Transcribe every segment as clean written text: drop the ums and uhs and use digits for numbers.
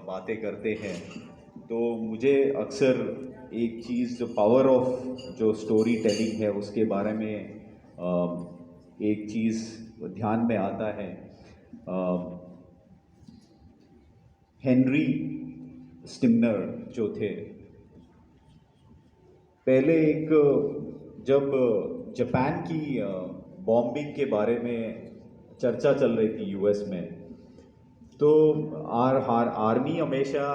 बातें करते हैं तो मुझे अक्सर एक चीज़ जो पावर ऑफ जो स्टोरी टेलिंग है उसके बारे में एक चीज़ ध्यान में आता है। हेनरी स्टिमनर जो थे, पहले एक जब जापान की बॉम्बिंग के बारे में चर्चा चल रही थी यूएस में, तो आर्मी हमेशा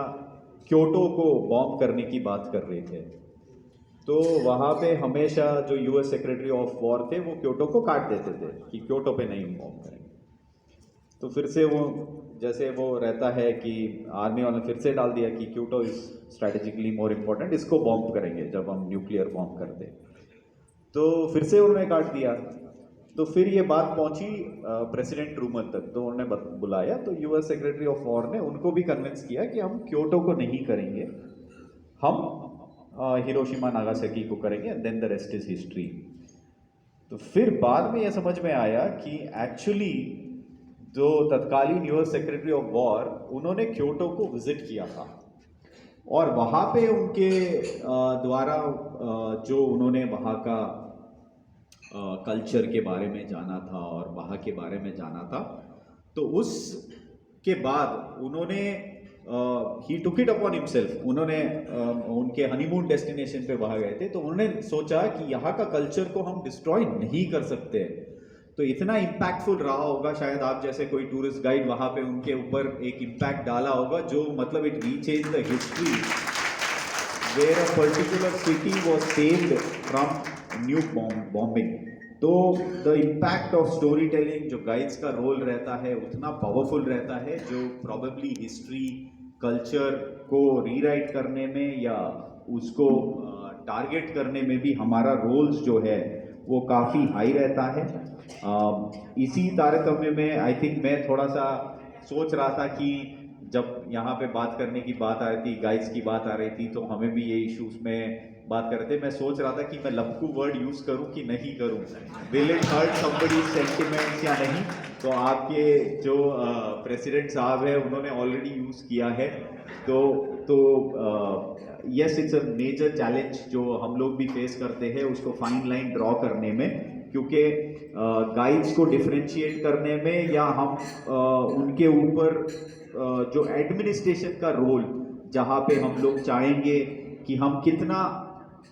क्योटो को बॉम्ब करने की बात कर रहे थे। तो वहाँ पे हमेशा जो यूएस सेक्रेटरी ऑफ वॉर थे वो क्योटो को काट देते थे कि क्योटो पे नहीं बॉम्ब करेंगे। तो फिर से वो जैसे वो रहता है कि आर्मी वालों ने फिर से डाल दिया कि Kyoto is strategically more important, इसको बॉम्ब करेंगे जब हम न्यूक्लियर बॉम्ब करते। तो फिर से उन्होंने काट दिया। तो फिर ये बात पहुंची प्रेसिडेंट ट्रूमन तक, तो उन्होंने बुलाया, तो यूएस सेक्रेटरी ऑफ वॉर ने उनको भी कन्विंस किया कि हम क्योटो को नहीं करेंगे, हम हिरोशिमा नागासाकी को करेंगे, and then the rest is history. तो फिर बाद में यह समझ में आया कि एक्चुअली जो तत्कालीन यूएस सेक्रेटरी ऑफ वॉर, उन्होंने क्योटो को विजिट किया था और वहाँ पे उनके द्वारा जो उन्होंने वहाँ का कल्चर के बारे में जाना था और वहाँ के बारे में जाना था, तो उसके बाद उन्होंने ही टुक इट अपॉन हिमसेल्फ, उन्होंने उनके हनीमून डेस्टिनेशन पे वहाँ गए थे, तो उन्होंने सोचा कि यहाँ का कल्चर को हम डिस्ट्रॉय नहीं कर सकते। तो इतना इम्पैक्टफुल रहा होगा, शायद आप जैसे कोई टूरिस्ट गाइड वहाँ पे उनके ऊपर एक इम्पैक्ट डाला होगा जो मतलब it rechange the history where a particular city was saved from new bombing. तो the impact of story telling, जो गाइड्स का रोल रहता है, उतना पावरफुल रहता है, जो प्रॉबेबली हिस्ट्री कल्चर को रीराइट करने में या उसको टारगेट करने में भी हमारा रोल्स जो है वो काफ़ी हाई रहता है। इसी तारतम्य में आई थिंक मैं थोड़ा सा सोच रहा था कि जब यहाँ पे बात करने की बात आ रही थी, गाइड्स की बात आ रही थी, तो हमें भी ये इश्यूज में बात कर रहे थे। मैं सोच रहा था कि मैं लपकू वर्ड यूज करूं कि नहीं करूं, will it hurt somebody sentiments या नहीं। तो आपके जो प्रेसिडेंट साहब है उन्होंने ऑलरेडी यूज किया है। तो yes, it's a major challenge जो हम लोग भी फेस करते हैं, उसको फाइन लाइन ड्रॉ करने में, क्योंकि गाइड्स को डिफरेंशिएट करने में या हम उनके ऊपर जो एडमिनिस्ट्रेशन का रोल, जहाँ पे हम लोग चाहेंगे कि हम कितना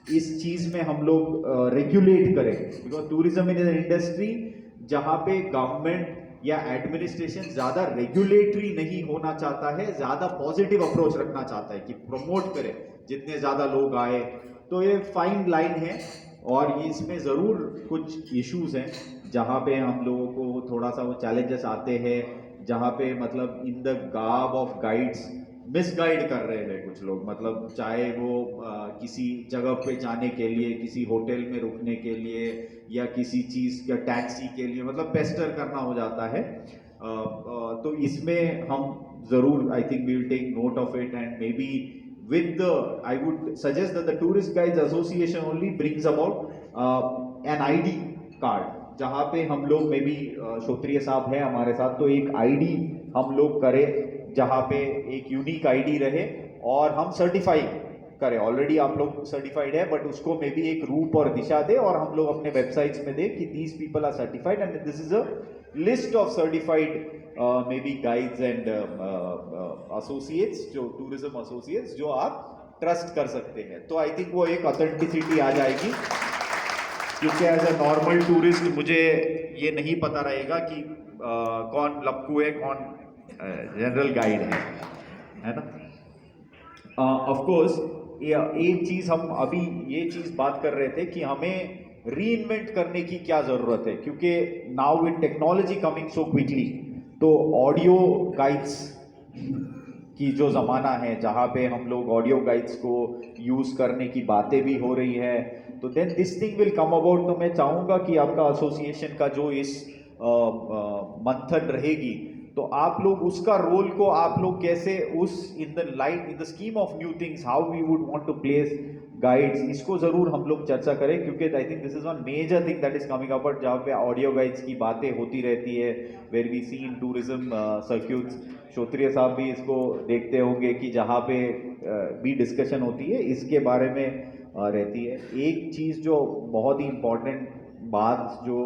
इस चीज में हम लोग रेगुलेट करें, because tourism is an industry जहाँ पे गवर्नमेंट या एडमिनिस्ट्रेशन ज्यादा रेगुलेटरी नहीं होना चाहता है, ज्यादा पॉजिटिव अप्रोच रखना चाहता है कि प्रमोट करे जितने ज्यादा लोग आए। तो ये फाइन लाइन है और इसमें जरूर कुछ इश्यूज हैं जहाँ पे हम लोगों को थोड़ा सा वो चैलेंजेस आते हैं, जहाँ पे मतलब in the garb of guides misguide कर रहे हैं कुछ लोग, मतलब चाहे वो किसी जगह पे जाने के लिए, किसी होटल में रुकने के लिए या किसी चीज या टैक्सी के लिए, मतलब पेस्टर करना हो जाता है। तो इसमें हम जरूर I think we will take note of it, and maybe with the, I would suggest that the Tourist Guides Association only brings about an ID card, जहाँ पे हम लोग मे बी श्रोत्रिय साहब है हमारे साथ, तो एक ID हम लोग करें जहाँ पे एक यूनिक ID रहे और हम सर्टिफाई करें। ऑलरेडी आप लोग सर्टिफाइड है, बट उसको मे बी एक रूप और दिशा दे और हम लोग अपने वेबसाइट्स में दे कि these people are certified and this is a list of certified maybe guides and associates, जो टूरिज्म एसोसिएट्स जो आप ट्रस्ट कर सकते हैं। तो आई थिंक वो एक ऑथेंटिसिटी आ जाएगी, क्योंकि एज अ नॉर्मल टूरिस्ट मुझे ये नहीं पता रहेगा कि कौन लपकू है, कौन जनरल गाइड है ना। ऑफ कोर्स एक चीज हम अभी ये चीज बात कर रहे थे कि हमें रीइन्वेंट करने की क्या जरूरत है, क्योंकि now with technology coming so quickly, तो ऑडियो गाइड्स की जो ज़माना है जहाँ पे हम लोग ऑडियो गाइड्स को यूज़ करने की बातें भी हो रही है, तो then this thing will come about. तो मैं चाहूँगा कि आपका एसोसिएशन का जो इस मंथन रहेगी, तो आप लोग उसका रोल को आप लोग कैसे उस in the scheme of new things how we would want to place guides, इसको जरूर हम लोग चर्चा करें, क्योंकि I think this is one major thing that is coming up, जहाँ पे ऑडियो गाइड्स की बातें होती रहती है, where we see in tourism circuits. Shrotriya साहब भी इसको देखते होंगे कि जहाँ पे भी डिस्कशन होती है इसके बारे में रहती है। एक चीज़ जो बहुत ही इम्पोर्टेंट बात जो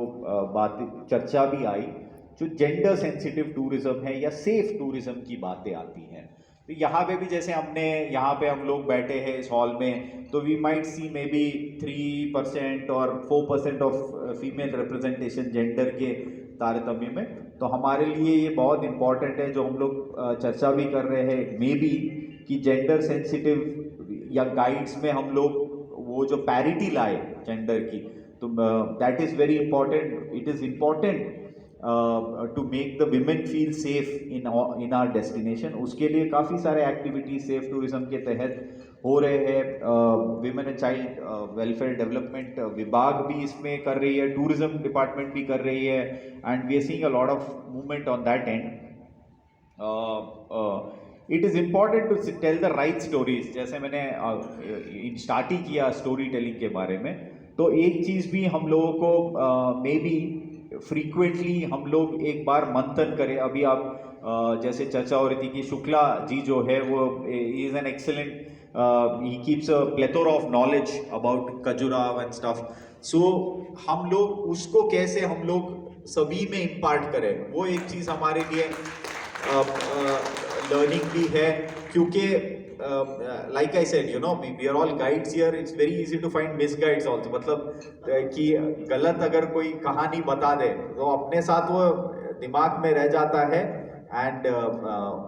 बात चर्चा भी आई, जो जेंडर सेंसिटिव टूरिज्म है या सेफ टूरिज्म की बातें आती हैं, तो यहाँ पे भी जैसे हमने यहाँ पे हम लोग बैठे हैं इस हॉल में, तो we might see maybe 3% और 4% ऑफ फीमेल रिप्रेजेंटेशन जेंडर के तारतम्य में। तो हमारे लिए ये बहुत इम्पॉर्टेंट है जो हम लोग चर्चा भी कर रहे हैं, मे बी कि जेंडर सेंसिटिव या गाइड्स में हम लोग वो जो पैरिटी लाए जेंडर की, तो that is very important. It is important to make the women feel safe in our destination. उसके लिए काफ़ी सारे एक्टिविटीज सेफ टूरिज्म के तहत हो रहे हैं। Women and child welfare development विभाग भी इसमें कर रही है, टूरिज्म डिपार्टमेंट भी कर रही है, and we are seeing a lot of movement on that end. It is important to tell the right stories, जैसे मैंने स्टार्ट ही किया स्टोरी टेलिंग के बारे में। तो एक चीज़ भी हम लोगों को मे बी फ्रीक्वेंटली हम लोग एक बार मंथन करें। अभी आप जैसे चर्चा हो रही थी कि शुक्ला जी जो है वो is an excellent, he keeps a plethora of knowledge about Khajuraho and stuff. So हम लोग उसको कैसे हम लोग सभी में इम्पार्ट करें, वो एक चीज़ हमारे लिए लर्निंग भी है, क्योंकि like I said, you know, we are all guides here. It's very easy to find misguides also. मतलब कि गलत अगर कोई कहानी बता दे तो अपने साथ वो दिमाग में रह जाता है, एंड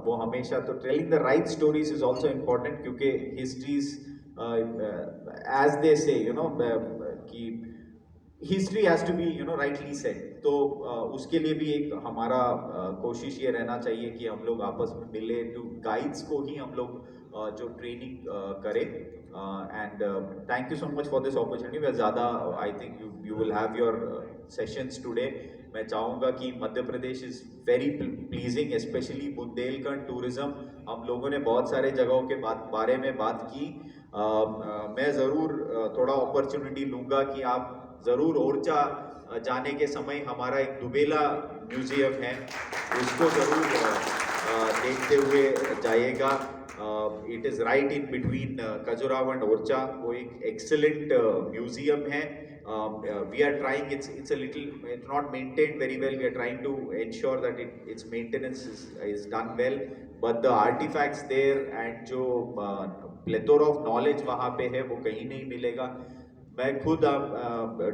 वो हमेशा तो telling the right stories is also important, क्योंकि histories as they say you know कि history has to be you know rightly said. तो उसके लिए भी एक हमारा कोशिश ये रहना चाहिए कि हम लोग आपस में मिले, टू गाइड्स को ही हम लोग जो ट्रेनिंग करें। And thank you so much for this opportunity. मैं ज़्यादा I think you will have your sessions today. मैं चाहूँगा कि Madhya Pradesh is very pleasing, specially Bundelkhand tourism. हम लोगों ने बहुत सारे जगहों के बारे में बात की। मैं ज़रूर थोड़ा अपॉर्चुनिटी लूँगा कि आप ज़रूर ओरछा जाने के समय हमारा एक दुबेला म्यूजियम है, उसको ज़रूर देखते हुए जाइएगा। It is right in between Khajuraho and Orchha. वो एक एक्सेलेंट म्यूजियम है। we are trying, it's a little, it's not maintained very well. We are trying to ensure that its maintenance is done well, but the artifacts there and जो plethora of knowledge वहाँ पे है वो कहीं नहीं मिलेगा। मैं खुद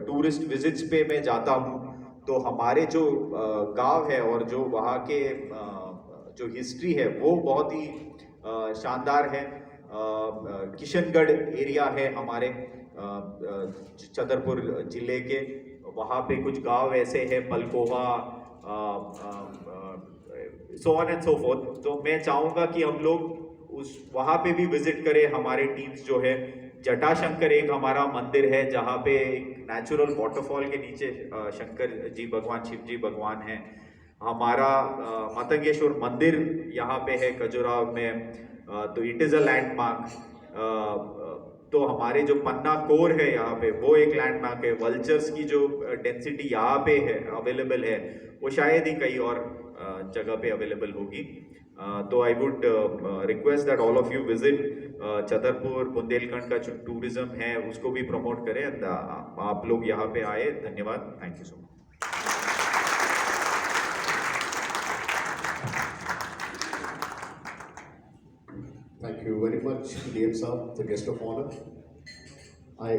टूरिस्ट विजिट्स पे मैं जाता हूँ, तो हमारे जो गांव है और जो वहाँ के जो हिस्ट्री है वो बहुत ही शानदार है। किशनगढ़ एरिया है हमारे छतरपुर जिले के, वहाँ पे कुछ गांव ऐसे हैं, Palkova, so on and so forth. तो मैं चाहूँगा कि हम लोग उस वहाँ पे भी विजिट करें। हमारे टीम्स जो है, जटाशंकर एक हमारा मंदिर है जहाँ पे एक नेचुरल वाटरफॉल के नीचे शंकर जी भगवान, शिव जी भगवान हैं। हमारा मतंगेश्वर मंदिर यहाँ पे है खजुराहो में, तो इट इज़ अ लैंडमार्क। तो हमारे जो पन्ना कोर है यहाँ पे वो एक लैंडमार्क है। वल्चर्स की जो डेंसिटी यहाँ पे है अवेलेबल है वो शायद ही कहीं और जगह पे अवेलेबल होगी। तो I would request that all of you visit Chhatarpur. Bundelkhand का जो टूरिज्म है उसको भी प्रमोट करें, आप लोग यहाँ पे आए। धन्यवाद, thank you so much. Thank you very much, DM Saab, the guest of honor. I